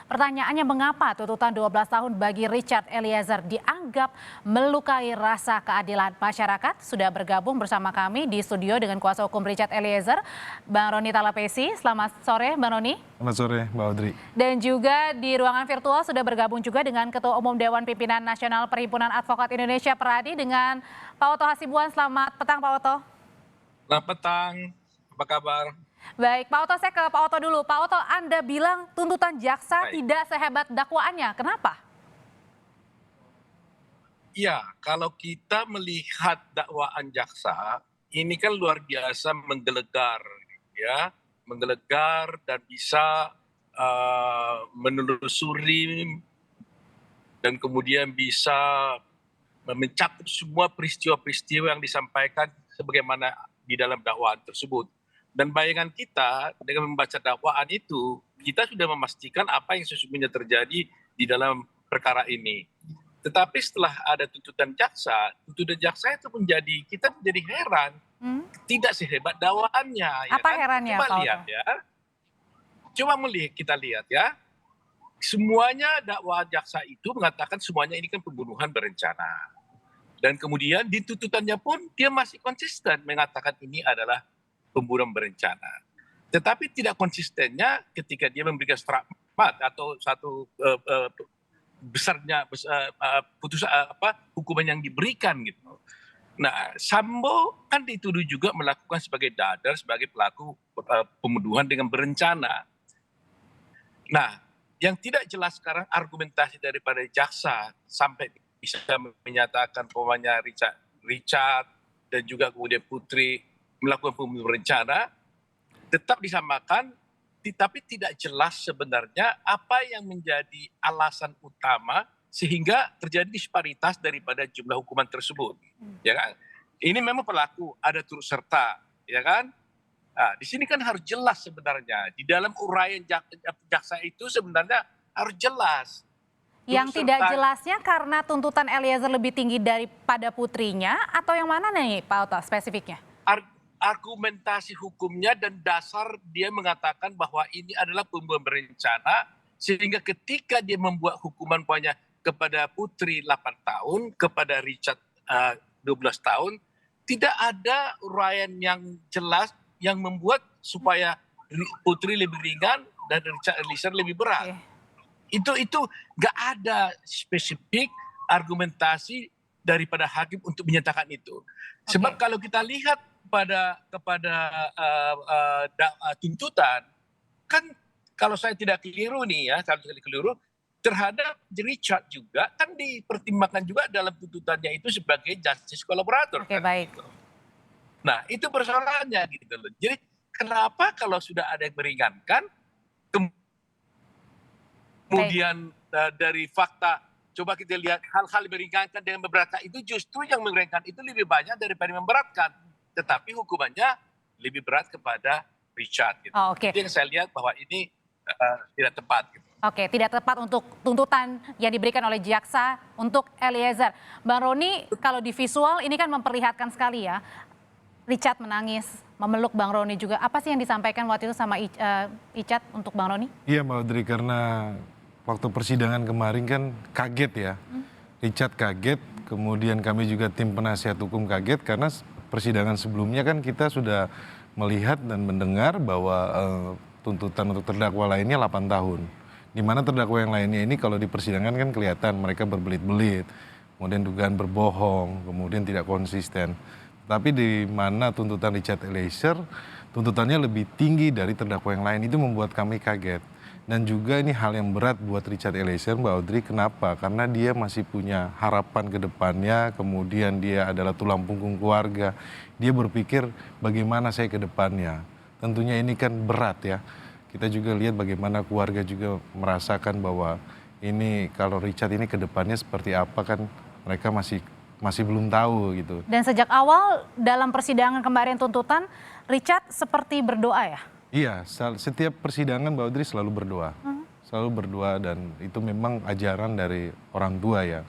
Pertanyaannya mengapa tuntutan 12 tahun bagi Richard Eliezer dianggap melukai rasa keadilan masyarakat? Sudah bergabung bersama kami di studio dengan kuasa hukum Richard Eliezer, Bang Roni Talapesi. Selamat sore Bang Roni. Selamat sore Mbak Audrey. Dan juga di ruangan virtual sudah bergabung juga dengan Ketua Umum Dewan Pimpinan Nasional Perhimpunan Advokat Indonesia Peradi dengan Pak Oto Hasibuan. Selamat petang Pak Oto. Selamat petang, apa kabar? Baik, Pak Oto, saya ke Pak Oto dulu. Pak Oto, Anda bilang tuntutan jaksa tidak sehebat dakwaannya. Kenapa? Ya, kalau kita melihat dakwaan jaksa, ini kan luar biasa menggelegar, ya, menggelegar dan bisa menelusuri dan kemudian bisa mencakup semua peristiwa-peristiwa yang disampaikan sebagaimana di dalam dakwaan tersebut. Dan bayangan kita dengan membaca dakwaan itu, kita sudah memastikan apa yang sesungguhnya terjadi di dalam perkara ini. Tetapi setelah ada tuntutan jaksa itu kita menjadi heran. Tidak sehebat dakwaannya. Apa herannya, Coba Pak lihat Oto? ya. Coba kita lihat ya. Semuanya dakwaan jaksa itu mengatakan semuanya ini kan pembunuhan berencana. Dan kemudian di tuntutannya pun dia masih konsisten mengatakan ini adalah pembunuhan berencana. Tetapi tidak konsistennya ketika dia memberikan stigma atau satu besarnya putusan hukuman yang diberikan gitu. Nah, Sambo kan dituduh juga melakukan sebagai dadar, sebagai pelaku pembunuhan dengan berencana. Nah, yang tidak jelas sekarang argumentasi daripada jaksa sampai bisa menyatakan pemanya Richard dan juga kemudian Putri melakukan pembunuhan berencana, tetap disamakan, tapi tidak jelas sebenarnya apa yang menjadi alasan utama sehingga terjadi disparitas daripada jumlah hukuman tersebut. Ya kan? Ini memang pelaku ada turut serta, ya kan? Nah, di sini kan harus jelas sebenarnya di dalam uraian jaksa itu sebenarnya harus jelas. Yang tidak jelasnya karena tuntutan Eliezer lebih tinggi daripada putrinya atau yang mana nih Pak Oto spesifiknya? Argumentasi hukumnya dan dasar dia mengatakan bahwa ini adalah pembunuhan berencana sehingga ketika dia membuat hukuman banyak kepada Putri 8 tahun, kepada Richard 12 tahun, tidak ada uraian yang jelas yang membuat supaya Putri lebih ringan dan Richard Eliezer lebih berat. Itu nggak ada spesifik argumentasi daripada hakim untuk menyatakan itu. Sebab kalau kita lihat kepada tuntutan, kan kalau saya tidak keliru nih ya, terhadap Richard juga kan dipertimbangkan juga dalam tuntutannya itu sebagai justice collaborator. Oke, baik. Gitu. Nah, itu persoalannya gitu loh. Jadi kenapa kalau sudah ada yang meringankan, kemudian dari fakta, coba kita lihat hal-hal yang meringankan dengan memberatkan itu justru yang meringankan itu lebih banyak daripada memberatkan. Tetapi hukumannya lebih berat kepada Richard. Gitu. Jadi yang saya lihat bahwa ini tidak tepat. Gitu. Oke, tidak tepat untuk tuntutan yang diberikan oleh jaksa untuk Eliezer. Bang Roni, kalau di visual ini kan memperlihatkan sekali ya, Richard menangis, memeluk Bang Roni juga. Apa sih yang disampaikan waktu itu sama Richard untuk Bang Roni? Iya Mbak Audrey, karena waktu persidangan kemarin kan kaget ya. Richard kaget, kemudian kami juga tim penasihat hukum kaget karena persidangan sebelumnya kan kita sudah melihat dan mendengar bahwa tuntutan untuk terdakwa lainnya 8 tahun. Di mana terdakwa yang lainnya ini kalau di persidangan kan kelihatan mereka berbelit-belit, kemudian dugaan berbohong, kemudian tidak konsisten. Tapi di mana tuntutan Richard Eliezer, tuntutannya lebih tinggi dari terdakwa yang lain, itu membuat kami kaget. Dan juga ini hal yang berat buat Richard Eliezer, Mbak Audrey. Kenapa? Karena dia masih punya harapan ke depannya, kemudian dia adalah tulang punggung keluarga. Dia berpikir bagaimana saya ke depannya. Tentunya ini kan berat ya. Kita juga lihat bagaimana keluarga juga merasakan bahwa ini kalau Richard ini ke depannya seperti apa kan mereka masih belum tahu gitu. Dan sejak awal dalam persidangan kemarin tuntutan, Richard seperti berdoa ya? Iya, setiap persidangan Mbak Audrey selalu berdoa. Selalu berdoa dan itu memang ajaran dari orang tua ya.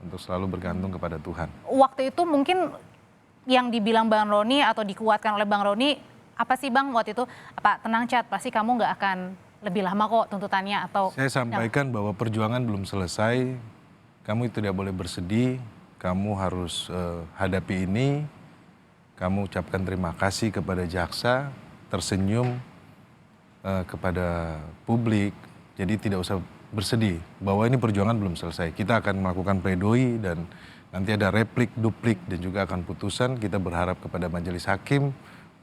Untuk selalu bergantung kepada Tuhan. Waktu itu mungkin yang dibilang Bang Roni atau dikuatkan oleh Bang Roni, apa sih Bang waktu itu? Apa tenang Chat, pasti kamu nggak akan lebih lama kok tuntutannya atau Saya sampaikan bahwa perjuangan belum selesai, kamu tidak boleh bersedih, kamu harus hadapi ini, kamu ucapkan terima kasih kepada jaksa, tersenyum kepada publik, jadi tidak usah bersedih bahwa ini perjuangan belum selesai. Kita akan melakukan pledoi dan nanti ada replik, duplik dan juga akan putusan. Kita berharap kepada majelis hakim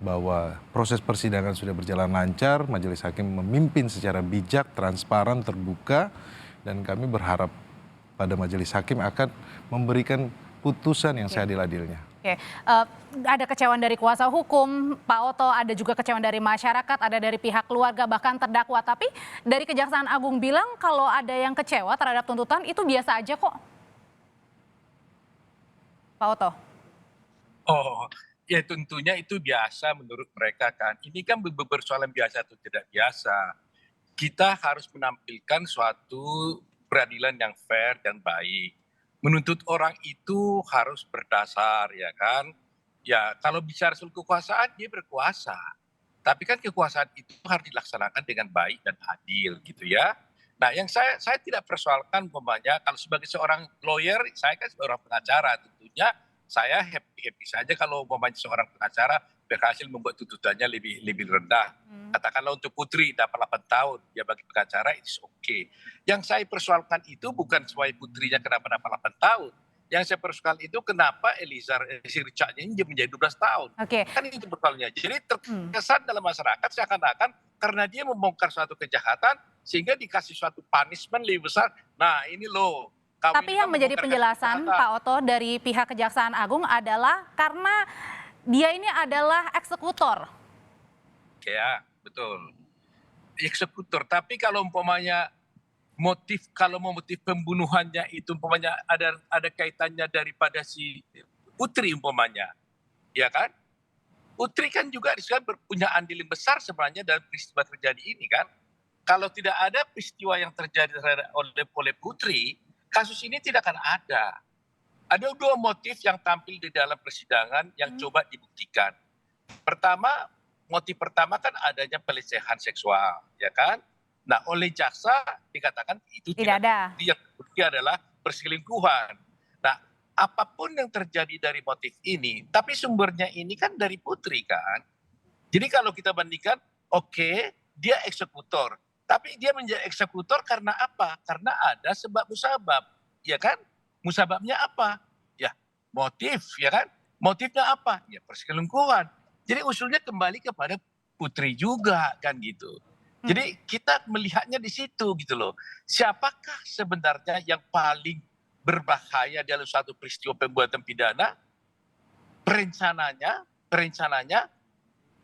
bahwa proses persidangan sudah berjalan lancar, majelis hakim memimpin secara bijak, transparan, terbuka, dan kami berharap pada majelis hakim akan memberikan putusan yang seadil-adilnya. Oke, ada kecewaan dari kuasa hukum, Pak Oto, ada juga kecewaan dari masyarakat, ada dari pihak keluarga, bahkan terdakwa. Tapi dari Kejaksaan Agung bilang kalau ada yang kecewa terhadap tuntutan itu biasa aja kok. Pak Oto. Oh, ya tentunya itu biasa menurut mereka kan. Ini kan persoalan biasa atau tidak biasa. Kita harus menampilkan suatu peradilan yang fair dan baik. Menuntut orang itu harus berdasar, ya kan? Ya, kalau bicara soal kekuasaan, dia berkuasa. Tapi kan kekuasaan itu harus dilaksanakan dengan baik dan adil, gitu ya. Nah, yang saya tidak persoalkan umpamanya kalau sebagai seorang lawyer, saya kan seorang pengacara, tentunya saya happy saja kalau umpamanya seorang pengacara berhasil membuat tuntutannya lebih rendah. Katakanlah untuk Putri dapat 8 tahun, ya bagi pengacara itu oke. Yang saya persoalkan itu bukan supaya Putrinya kenapa dapat 8 tahun. Yang saya persoalkan itu kenapa si Richardnya ini menjadi 12 tahun. Oke. Kan itu persoalannya. Jadi terkesan dalam masyarakat seakan-akan karena dia membongkar suatu kejahatan sehingga dikasih suatu punishment lebih besar. Nah ini loh. Tapi yang menjadi penjelasan Pak Oto dari pihak Kejaksaan Agung adalah karena dia ini adalah eksekutor. Ya, betul. Eksekutor. Tapi kalau umpamanya motif pembunuhannya itu umpamanya ada kaitannya daripada si Putri umpamanya, ya kan? Putri kan juga punya andil yang besar sebenarnya dalam peristiwa terjadi ini kan. Kalau tidak ada peristiwa yang terjadi oleh Putri, kasus ini tidak akan ada. Ada 2 motif yang tampil di dalam persidangan yang coba dibuktikan. Motif pertama kan adanya pelecehan seksual, ya kan? Nah, oleh jaksa dikatakan itu tidak ada. Yang bukti adalah perselingkuhan. Nah, apapun yang terjadi dari motif ini, tapi sumbernya ini kan dari Putri kan. Jadi kalau kita bandingkan, oke, dia eksekutor. Tapi dia menjadi eksekutor karena apa? Karena ada sebab musabab, ya kan? Musababnya apa? Ya, motif, ya kan? Motifnya apa? Ya, perselingkuhan. Jadi usulnya kembali kepada Putri juga kan gitu. Jadi kita melihatnya di situ gitu loh. Siapakah sebenarnya yang paling berbahaya dalam suatu peristiwa pembuatan pidana? Perencananya,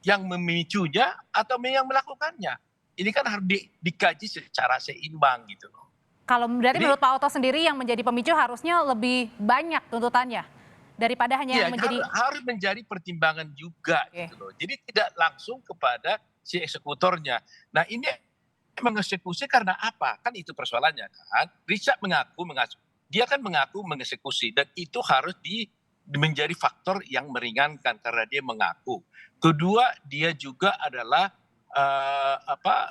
yang memicunya atau yang melakukannya? Ini kan harus dikaji secara seimbang gitu loh. Kalau berarti menurut Pak Oto sendiri yang menjadi pemicu harusnya lebih banyak tuntutannya daripada hanya yang menjadi harus menjadi pertimbangan juga gitu loh. Jadi tidak langsung kepada si eksekutornya. Nah, ini mengeksekusi karena apa? Kan itu persoalannya kan. Richard dia kan mengaku mengeksekusi dan itu harus menjadi faktor yang meringankan karena dia mengaku. Kedua, dia juga adalah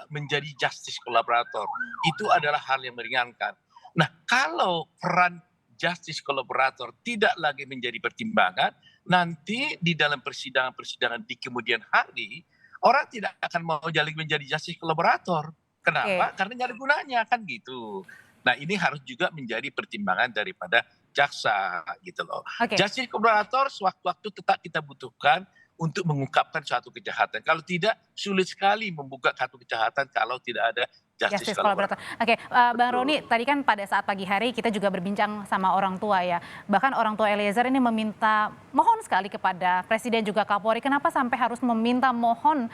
menjadi justice collaborator. Itu adalah hal yang meringankan. Nah, kalau peran justice collaborator tidak lagi menjadi pertimbangan, nanti di dalam persidangan di kemudian hari, orang tidak akan mau menjadi justice collaborator. Kenapa? Karena nggak ada gunanya, kan gitu. Nah, ini harus juga menjadi pertimbangan daripada jaksa, gitu loh. Justice collaborator sewaktu-waktu tetap kita butuhkan untuk mengungkapkan suatu kejahatan. Kalau tidak, sulit sekali membuka satu kejahatan kalau tidak ada justice collaborator. Oke, Bang Roni, tadi kan pada saat pagi hari kita juga berbincang sama orang tua ya. Bahkan orang tua Eliezer ini mohon sekali kepada Presiden juga Kapolri, kenapa sampai harus mohon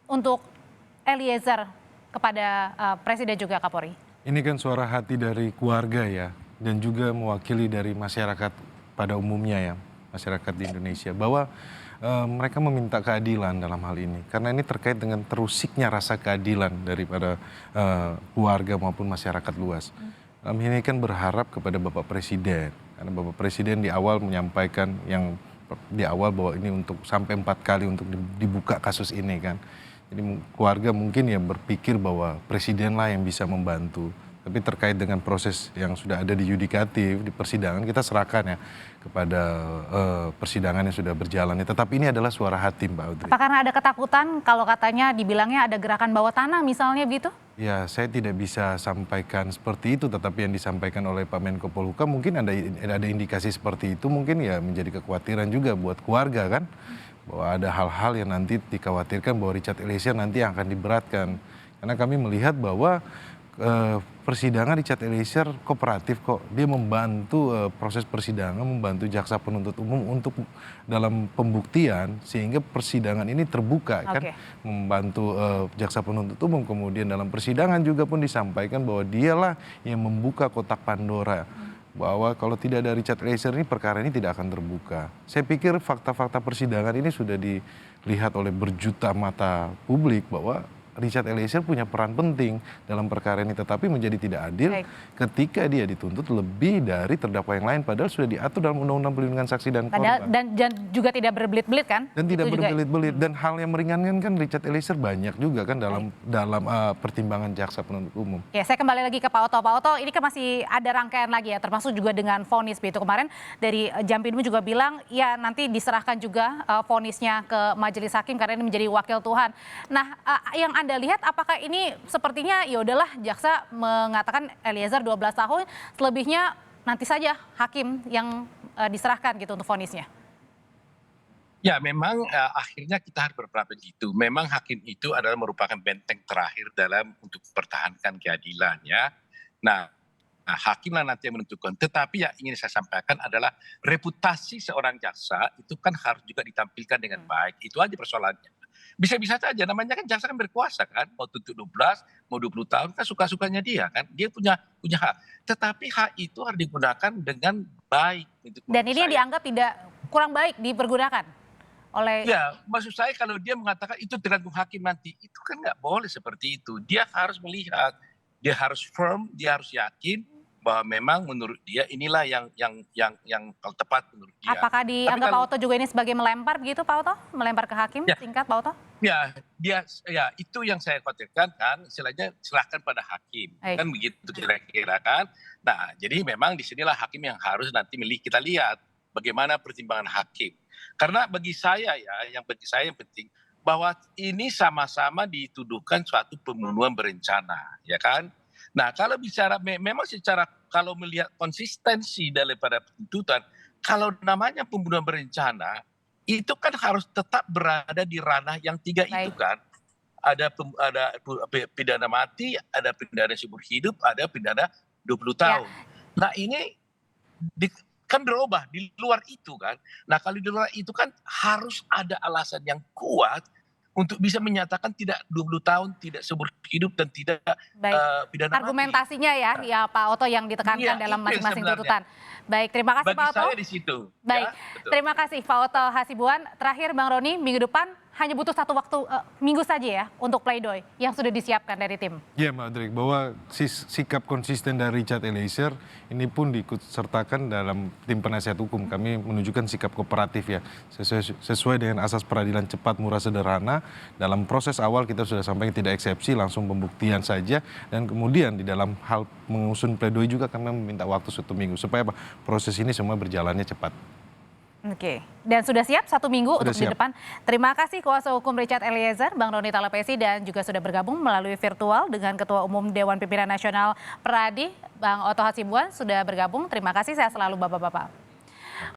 untuk Eliezer kepada Presiden juga Kapolri? Ini kan suara hati dari keluarga ya, dan juga mewakili dari masyarakat pada umumnya ya, masyarakat di Indonesia, bahwa mereka meminta keadilan dalam hal ini. Karena ini terkait dengan terusiknya rasa keadilan daripada keluarga maupun masyarakat luas. Ini kan berharap kepada Bapak Presiden. Karena Bapak Presiden di awal menyampaikan bahwa ini untuk sampai 4 kali untuk dibuka kasus ini kan. Jadi keluarga mungkin ya berpikir bahwa presidenlah yang bisa membantu. Tapi terkait dengan proses yang sudah ada di yudikatif, di persidangan, kita serahkan ya kepada persidangan yang sudah berjalan. Tetapi ini adalah suara hakim, Pak Audrey. Apa karena ada ketakutan kalau katanya dibilangnya ada gerakan bawah tanah misalnya begitu? Ya, saya tidak bisa sampaikan seperti itu, tetapi yang disampaikan oleh Pak Menko Polhukam mungkin ada indikasi seperti itu, mungkin ya menjadi kekhawatiran juga buat keluarga kan, bahwa ada hal-hal yang nanti dikhawatirkan bahwa Richard Eliezer nanti akan diberatkan. Karena kami melihat bahwa persidangan Richard Eliezer kooperatif kok. Dia membantu proses persidangan, membantu jaksa penuntut umum untuk dalam pembuktian sehingga persidangan ini terbuka kan. Membantu jaksa penuntut umum, kemudian dalam persidangan juga pun disampaikan bahwa dialah yang membuka kotak Pandora. Bahwa kalau tidak ada Richard Eliezer ini perkara ini tidak akan terbuka. Saya pikir fakta-fakta persidangan ini sudah dilihat oleh berjuta mata publik bahwa Richard Eliezer punya peran penting dalam perkara ini, tetapi menjadi tidak adil ketika dia dituntut lebih dari terdakwa yang lain, padahal sudah diatur dalam Undang-Undang Perlindungan Saksi dan Korban. Dan juga tidak berbelit-belit kan? Dan tidak berbelit-belit. Dan hal yang meringankan kan Richard Eliezer banyak juga kan dalam pertimbangan jaksa penuntut umum. Ya, saya kembali lagi ke Pak Oto. Pak Oto, ini kan masih ada rangkaian lagi ya, termasuk juga dengan vonis begitu. Kemarin dari Jampidum juga bilang, ya nanti diserahkan juga vonisnya ke majelis hakim karena ini menjadi wakil Tuhan. Nah, yang Anda lihat apakah ini sepertinya ya udahlah jaksa mengatakan Eliezer 12 tahun, selebihnya nanti saja hakim yang diserahkan gitu untuk vonisnya? Ya memang akhirnya kita harus berpendapat begitu. Memang hakim itu adalah merupakan benteng terakhir dalam untuk mempertahankan keadilan ya. Nah, hakimlah nanti yang menentukan. Tetapi yang ingin saya sampaikan adalah reputasi seorang jaksa itu kan harus juga ditampilkan dengan baik. Itu aja persoalannya. Bisa-bisa saja, namanya kan jaksa kan berkuasa kan, mau tuntut 12, mau 20 tahun kan suka-sukanya dia kan, dia punya hak. Tetapi hak itu harus digunakan dengan baik. Dan ini yang dianggap tidak kurang baik dipergunakan oleh... Ya, maksud saya kalau dia mengatakan itu tergantung hakim nanti, itu kan nggak boleh seperti itu. Dia harus melihat, dia harus firm, dia harus yakin bahwa memang menurut dia inilah yang tepat menurut dia. Apakah dianggap Pak Oto juga ini sebagai melempar begitu Pak Oto? Melempar ke hakim singkat Pak Oto? Ya, itu yang saya khawatirkan kan, istilahnya serahkan pada hakim. Kan begitu kira-kira kan. Nah, jadi memang disinilah hakim yang harus nanti kita lihat bagaimana pertimbangan hakim. Karena bagi saya yang penting bahwa ini sama-sama dituduhkan suatu pembunuhan berencana, ya kan? Nah, kalau bicara memang secara kalau melihat konsistensi daripada tuntutan, kalau namanya pembunuhan berencana itu kan harus tetap berada di ranah yang tiga itu kan. Ada pidana mati, ada pidana seumur hidup, ada pidana 20 tahun. Nah, ini kan berubah di luar itu kan. Nah, kalau di luar itu kan harus ada alasan yang kuat untuk bisa menyatakan tidak 20 tahun, tidak seumur hidup, dan tidak pidana mati. Argumentasinya ya Pak Oto yang ditekankan dalam masing-masing tuntutan. Baik, terima kasih Pak Oto. Bagi saya di situ. Baik, terima kasih Pak Oto Hasibuan. Terakhir Bang Roni, minggu depan hanya butuh satu minggu saja ya untuk pleidoy yang sudah disiapkan dari tim. Ya Mbak Drik, bahwa sikap konsisten dari Richard Eliezer ini pun diikut sertakan dalam tim penasihat hukum. Kami menunjukkan sikap kooperatif ya, sesuai dengan asas peradilan cepat, murah, sederhana. Dalam proses awal kita sudah sampaikan tidak eksepsi, langsung pembuktian saja. Dan kemudian di dalam hal mengusun pleidoy juga kami meminta waktu 1 minggu supaya proses ini semua berjalannya cepat. Oke, dan sudah siap 1 minggu untuk di depan. Terima kasih kuasa hukum Richard Eliezer, Bang Roni Talapesi, dan juga sudah bergabung melalui virtual dengan Ketua Umum Dewan Pimpinan Nasional Peradi, Bang Oto Hasibuan sudah bergabung. Terima kasih, sehat selalu Bapak-Bapak.